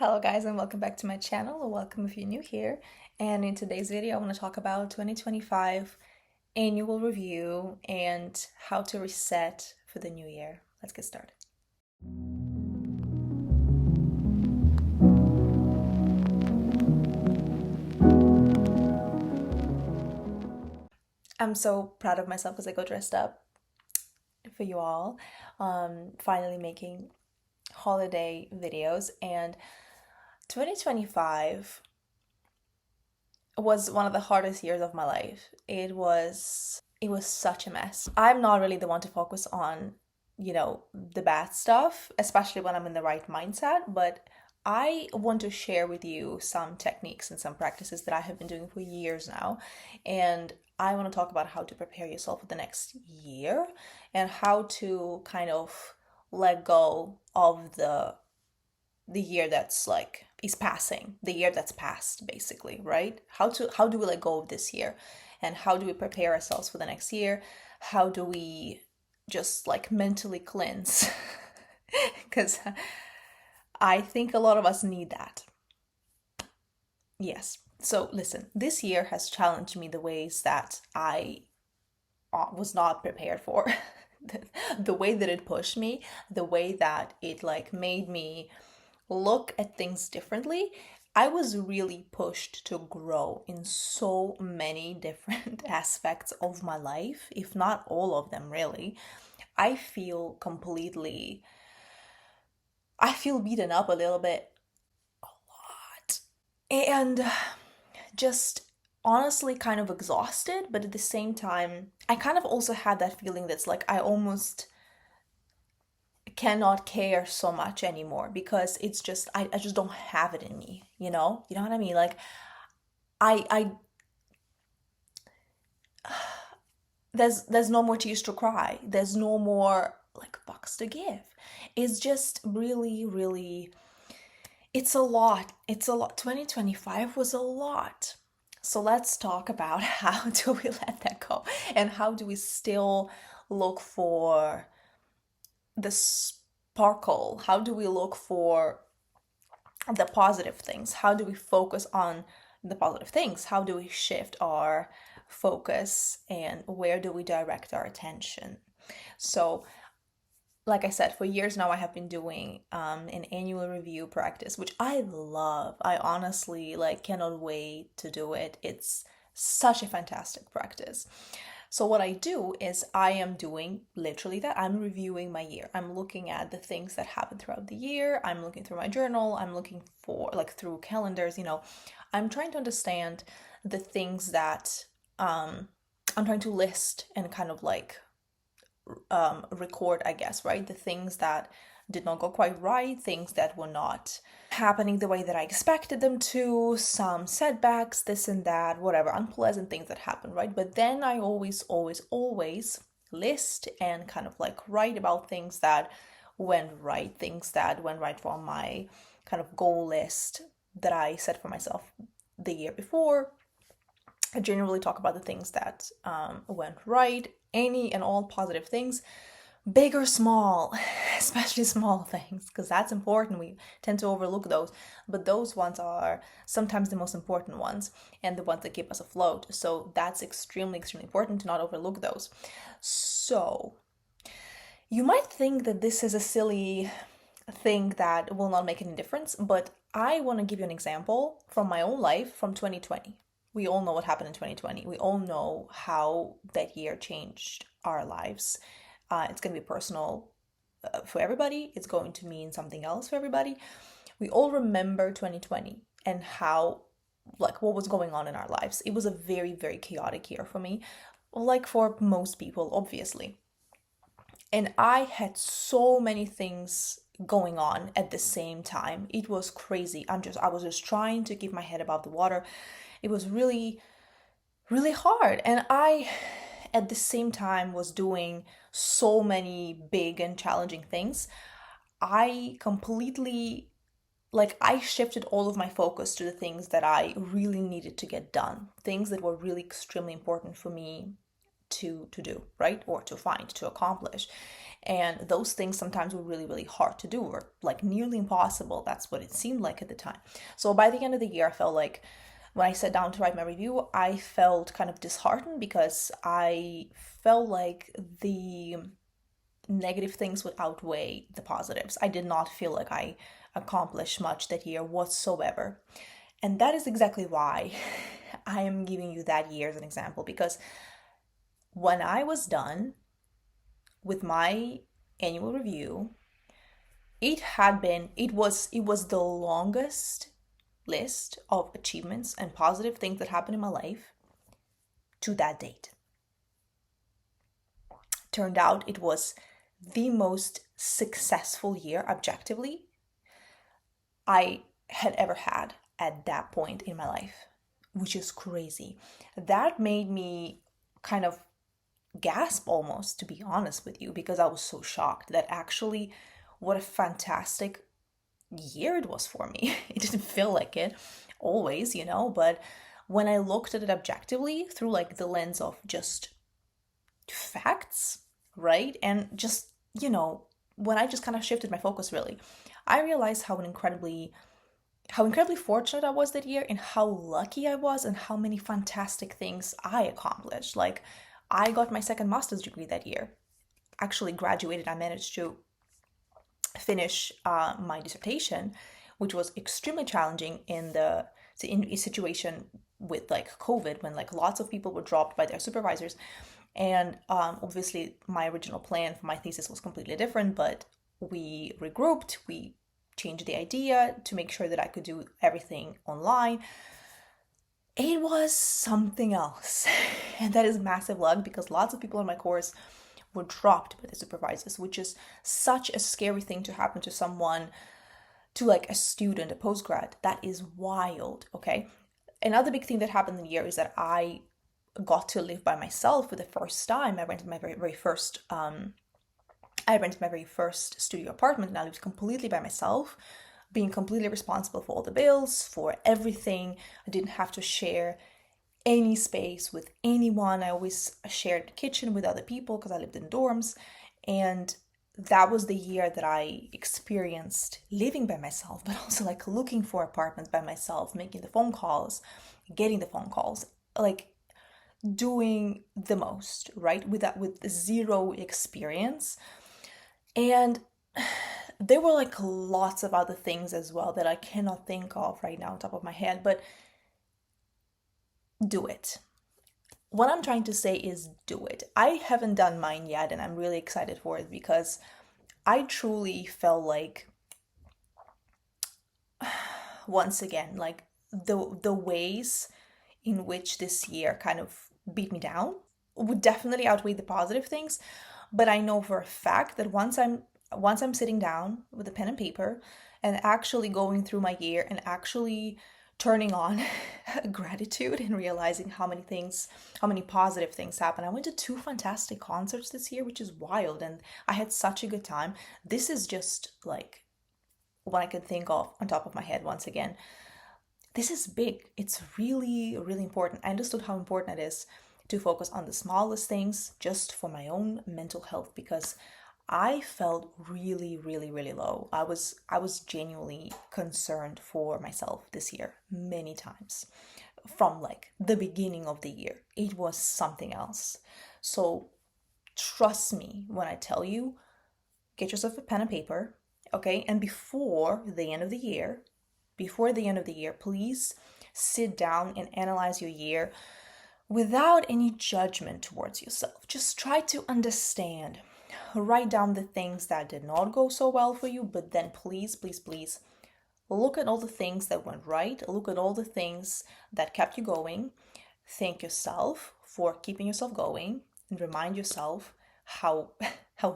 Hello guys and welcome back to my channel, or welcome if you're new here. And in today's video I want to talk about 2025 annual review and how to reset for the new year. Let's get started. I'm so proud of myself because I got dressed up for you all, finally making holiday videos. And 2025 was one of the hardest years of my life. It was such a mess. I'm not really the one to focus on, the bad stuff, especially when I'm in the right mindset, but I want to share with you some techniques and some practices that I have been doing for years now. And I want to talk about how to prepare yourself for the next year and how to kind of let go of the year that's like is passing, the year that's passed, basically, right? How do we let go of this year, and how do we prepare ourselves for the next year? How do we just like mentally cleanse? Because I think a lot of us need that. Yes. So listen, this year has challenged me the ways that I was not prepared for. The way that it pushed me, the way that it like made me look at things differently. I was really pushed to grow in so many different aspects of my life, if not all of them, really. I feel completely, I feel beaten up a little bit, a lot, and just honestly kind of exhausted, but at the same time, I kind of also had that feeling that's like I almost cannot care so much anymore because it's just I just don't have it in me, you know what I mean, like I there's no more tears to cry, there's no more like bucks to give. It's just really, it's a lot. 2025 was a lot. So let's talk about how do we let that go, and how do we still look for the sparkle? How do we look for the positive things? How do we focus on the positive things? How do we shift our focus, and where do we direct our attention? So, like I said, for years now, I have been doing an annual review practice, which I love. I honestly cannot wait to do it. It's such a fantastic practice. So what I do is I am doing literally that. I'm reviewing my year. I'm looking at the things that happened throughout the year. I'm looking through my journal. I'm looking for through calendars, I'm trying to understand the things that I'm trying to list and kind of record, I guess, right? The things that did not go quite right, things that were not happening the way that I expected them to, some setbacks, this and that, whatever, unpleasant things that happen, right? But then I always list and kind of write about things that went right, things that went right from my kind of goal list that I set for myself the year before. I generally talk about the things that went right, any and all positive things, big or small, especially small things, because that's important. We tend to overlook those, but those ones are sometimes the most important ones and the ones that keep us afloat. So that's extremely important to not overlook those. So you might think that this is a silly thing that will not make any difference, but I want to give you an example from my own life from 2020. We all know what happened in 2020. We all know how that year changed our lives. It's going to be personal for everybody. It's going to mean something else for everybody. We all remember 2020 and how, what was going on in our lives. It was a very chaotic year for me, like for most people, obviously. And I had so many things going on at the same time. It was crazy. I was just trying to keep my head above the water. It was really hard. And I, at the same time, was doing so many big and challenging things. I completely, I shifted all of my focus to the things that I really needed to get done, things that were really extremely important for me to do, right? Or to find, to accomplish. And those things sometimes were really, really hard to do, or like nearly impossible. That's what it seemed like at the time. So by the end of the year, I felt like when I sat down to write my review, I felt kind of disheartened because I felt like the negative things would outweigh the positives. I did not feel like I accomplished much that year whatsoever. And that is exactly why I am giving you that year as an example, because when I was done with my annual review, it was the longest list of achievements and positive things that happened in my life to that date. Turned out it was the most successful year objectively I had ever had at that point in my life, which is crazy. That made me kind of gasp almost, to be honest with you, because I was so shocked that actually what a fantastic year it was for me. It didn't feel like it always, but when I looked at it objectively through like the lens of just facts, right? And just, when I just kind of shifted my focus really, I realized how incredibly fortunate I was that year, and how lucky I was, and how many fantastic things I accomplished. Like, I got my second master's degree that year. Actually graduated, I managed to finish my dissertation, which was extremely challenging in a situation with like COVID, when like lots of people were dropped by their supervisors. And obviously my original plan for my thesis was completely different, but we regrouped, we changed the idea to make sure that I could do everything online. It was something else. And that is massive luck, because lots of people in my course were dropped by the supervisors, which is such a scary thing to happen to someone, to like a student, a postgrad. That is wild, okay? Another big thing that happened in the year is that I got to live by myself for the first time. I rented my very first studio apartment, and I lived completely by myself, being completely responsible for all the bills, for everything. I didn't have to share any space with anyone. I always shared the kitchen with other people because I lived in dorms. And that was the year that I experienced living by myself, but also like looking for apartments by myself, making the phone calls, getting the phone calls, like doing the most, right? With zero experience. And there were like lots of other things as well that I cannot think of right now on top of my head, but do it. What I'm trying to say is do it. I haven't done mine yet, and I'm really excited for it, because I truly felt like, once again, like the ways in which this year kind of beat me down would definitely outweigh the positive things. But I know for a fact that once I'm sitting down with a pen and paper and actually going through my year and actually turning on gratitude and realizing how many positive things happen. I went to 2 fantastic concerts this year, which is wild, and I had such a good time. This is just like what I can think of on top of my head once again. This is big. It's really, really important. I understood how important it is to focus on the smallest things just for my own mental health, because I felt really, really, really low. I was genuinely concerned for myself this year many times. From like the beginning of the year, it was something else. So trust me when I tell you, get yourself a pen and paper, okay? And before the end of the year, please sit down and analyze your year without any judgment towards yourself. Just try to understand. Write down the things that did not go so well for you, but then please, please, please look at all the things that went right. Look at all the things that kept you going. Thank yourself for keeping yourself going, and remind yourself how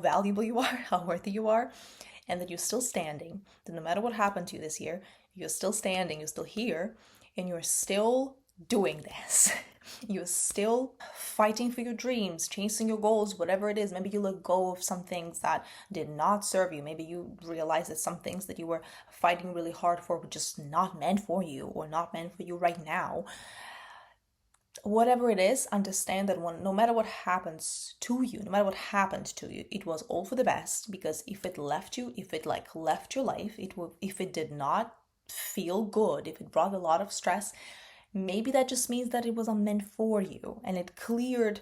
valuable you are, how worthy you are, and that you're still standing. That no matter what happened to you this year, you're still standing, you're still here, and you're still doing this. You're still fighting for your dreams, chasing your goals, whatever it is. Maybe you let go of some things that did not serve you. Maybe you realize that some things that you were fighting really hard for were just not meant for you, or not meant for you right now. whatever it is, understand that no matter what happens to you, no matter what happened to you, it was all for the best. Because if it left you, if it like left your life, if it did not feel good, if it brought a lot of stress, maybe that just means that it wasn't meant for you, and it cleared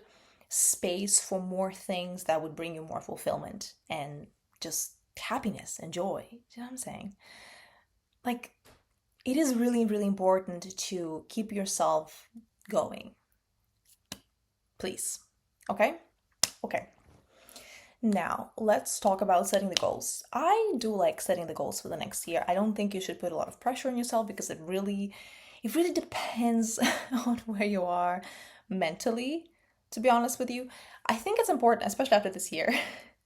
space for more things that would bring you more fulfillment and just happiness and joy. You know what I'm saying? Like, it is really, really important to keep yourself going. Please. Okay? Okay. Now, let's talk about setting the goals. I do like setting the goals for the next year. I don't think you should put a lot of pressure on yourself, because it really depends on where you are mentally, to be honest with you. I think it's important, especially after this year,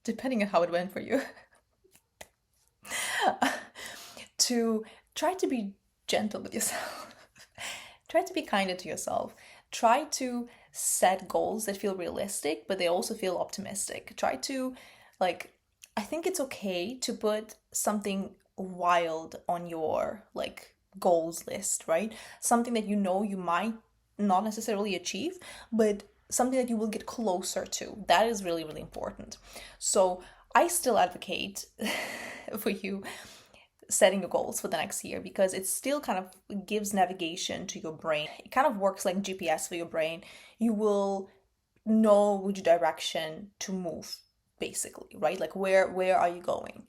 depending on how it went for you, to try to be gentle with yourself. Try to be kinder to yourself. Try to set goals that feel realistic, but they also feel optimistic. Try to, like, I think it's okay to put something wild on your, like, goals list, right? Something that you know you might not necessarily achieve, but something that you will get closer to. That is really, really important. So I still advocate for you setting your goals for the next year, because it still kind of gives navigation to your brain. It kind of works like GPS for your brain. You will know which direction to move, basically, right? Like, where are you going?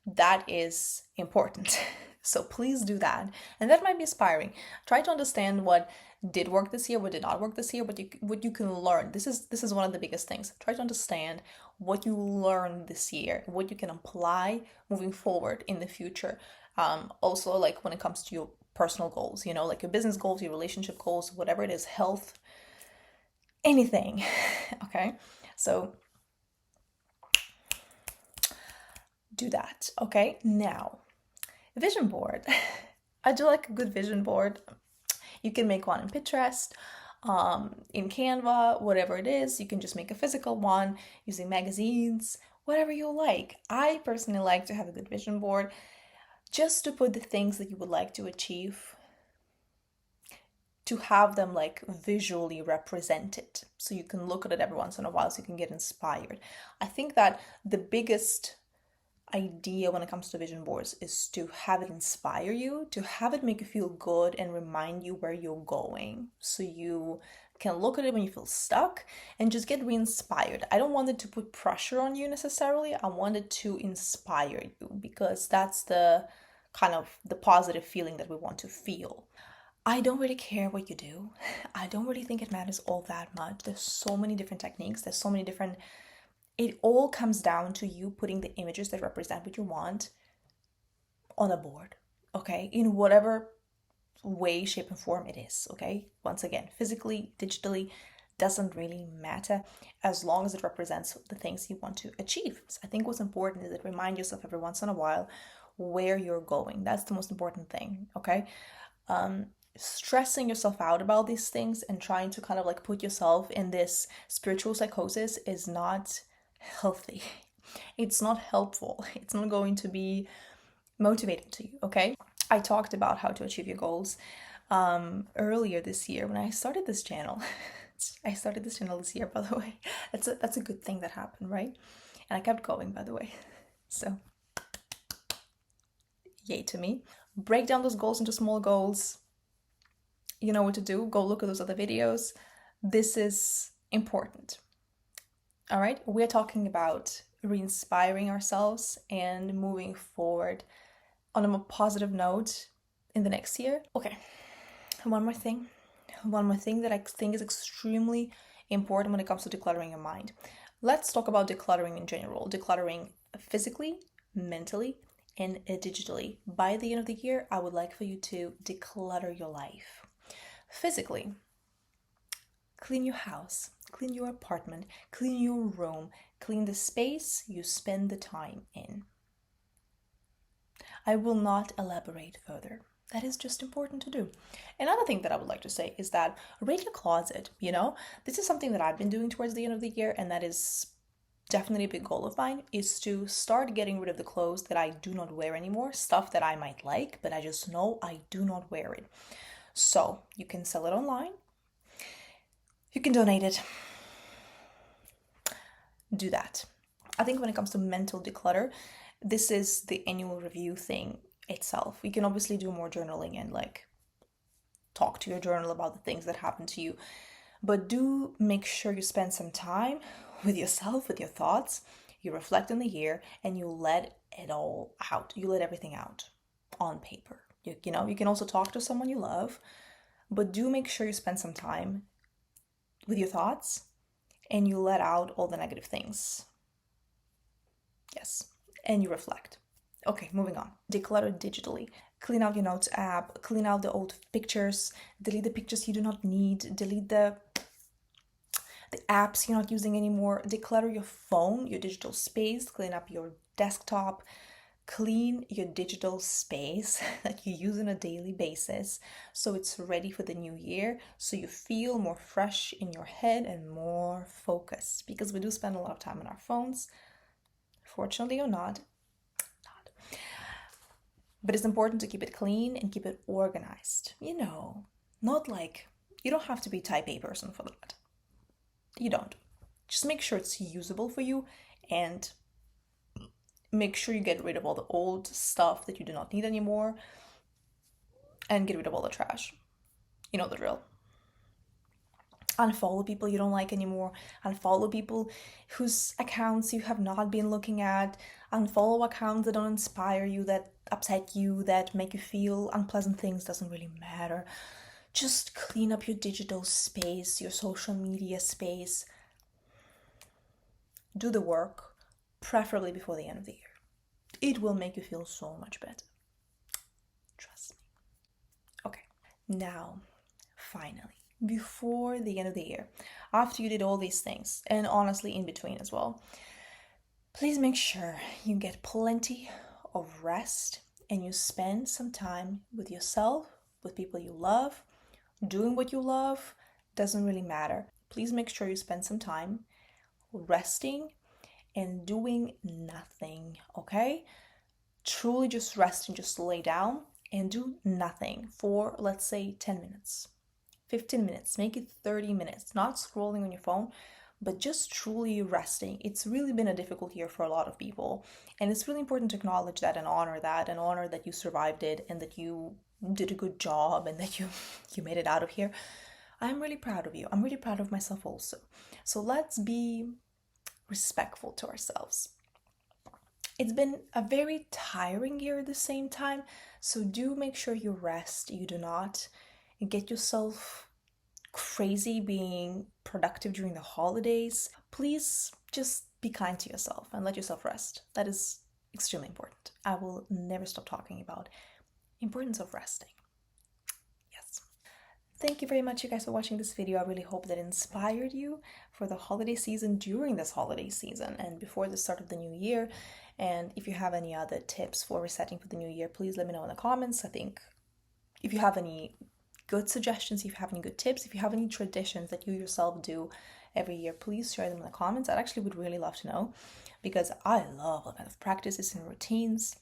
That is important. So please do that. And that might be inspiring. Try to understand what did work this year, what did not work this year, what you can learn. This is one of the biggest things. Try to understand what you learned this year, what you can apply moving forward in the future. Also, like, when it comes to your personal goals, like your business goals, your relationship goals, whatever it is, health, anything. Okay? So do that. Okay? Now, vision board. I do like a good vision board. You can make one in Pinterest, in Canva, whatever it is. You can just make a physical one using magazines, whatever you like. I personally like to have a good vision board, just to put the things that you would like to achieve, to have them like visually represented, so you can look at it every once in a while, so you can get inspired. I think that the biggest idea when it comes to vision boards is to have it inspire you, to have it make you feel good and remind you where you're going, so you can look at it when you feel stuck and just get re-inspired. I don't want it to put pressure on you necessarily. I want it to inspire you, because that's the kind of the positive feeling that we want to feel. I don't really care what you do. I don't really think it matters all that much. There's so many different techniques. There's so many different... It all comes down to you putting the images that represent what you want on a board, okay? In whatever way, shape, and form it is, okay? Once again, physically, digitally, doesn't really matter, as long as it represents the things you want to achieve. So I think what's important is that remind yourself every once in a while where you're going. That's the most important thing, okay? Stressing yourself out about these things and trying to kind of like put yourself in this spiritual psychosis is not healthy. It's not helpful. It's not going to be motivating to you, okay? I talked about how to achieve your goals earlier this year when I started this channel. I started this channel this year, by the way. That's a good thing that happened, right? And I kept going, by the way. So, yay to me. Break down those goals into small goals. You know what to do. Go look at those other videos. This is important. All right, we're talking about re-inspiring ourselves and moving forward on a more positive note in the next year. Okay, one more thing that I think is extremely important when it comes to decluttering your mind. Let's talk about decluttering in general, decluttering physically, mentally, and digitally. By the end of the year, I would like for you to declutter your life. Physically, clean your house. Clean your apartment, clean your room, clean the space you spend the time in. I will not elaborate further. That is just important to do. Another thing that I would like to say is that rate your closet, This is something that I've been doing towards the end of the year, and that is definitely a big goal of mine, is to start getting rid of the clothes that I do not wear anymore, stuff that I might like, but I just know I do not wear it. So you can sell it online. you can donate it. Do that. I think when it comes to mental declutter, this is the annual review thing itself. You can obviously do more journaling and like talk to your journal about the things that happen to you, but do make sure you spend some time with yourself, with your thoughts. You reflect on the year and you let it all out. You let everything out on paper. You know, you can also talk to someone you love, but do make sure you spend some time with your thoughts and you let out all the negative things. Yes, and you reflect. Okay, moving on. Declutter digitally. Clean out your notes app, clean out the old pictures, delete the pictures you do not need, delete the apps you're not using anymore, declutter your phone, your digital space, clean up your desktop, clean your digital space that you use on a daily basis so it's ready for the new year, so you feel more fresh in your head and more focused, because we do spend a lot of time on our phones, fortunately or not. But it's important to keep it clean and keep it organized. You know, not like, you don't have to be a type A person for that. You don't. Just make sure it's usable for you and make sure you get rid of all the old stuff that you do not need anymore and get rid of all the trash. You know the drill. Unfollow people you don't like anymore. Unfollow people whose accounts you have not been looking at. Unfollow accounts that don't inspire you, that upset you, that make you feel unpleasant things. Doesn't really matter. Just clean up your digital space, your social media space. Do the work, preferably before the end of the year. It will make you feel so much better. Trust me. Okay, now, finally, before the end of the year, after you did all these things, and honestly in between as well, please make sure you get plenty of rest and you spend some time with yourself, with people you love, doing what you love. Doesn't really matter. Please make sure you spend some time resting and doing nothing, okay? Truly just rest and just lay down and do nothing for, let's say, 10 minutes, 15 minutes, make it 30 minutes, not scrolling on your phone, but just truly resting. It's really been a difficult year for a lot of people, and it's really important to acknowledge that and honor that you survived it and that you did a good job and that you made it out of here. I'm really proud of you. I'm really proud of myself also. So let's be respectful to ourselves. It's been a very tiring year at the same time, so do make sure you rest. You do not get yourself crazy being productive during the holidays. Please just be kind to yourself and let yourself rest. That is extremely important. I will never stop talking about importance of resting. Yes. Thank you very much, you guys, for watching this video. I really hope that it inspired you for the holiday season, during this holiday season, and before the start of the new year. And if you have any other tips for resetting for the new year, please let me know in the comments. I think if you have any good suggestions, if you have any good tips, if you have any traditions that you yourself do every year, please share them in the comments. I actually would really love to know, because I love all kind of practices and routines.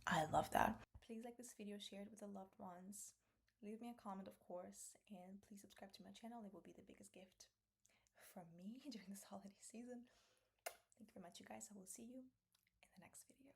I love that. Please like this video, share it with the loved ones. Leave me a comment, of course, and please subscribe to my channel. It will be the biggest gift from me during this holiday season. Thank you very much, you guys. I will see you in the next video.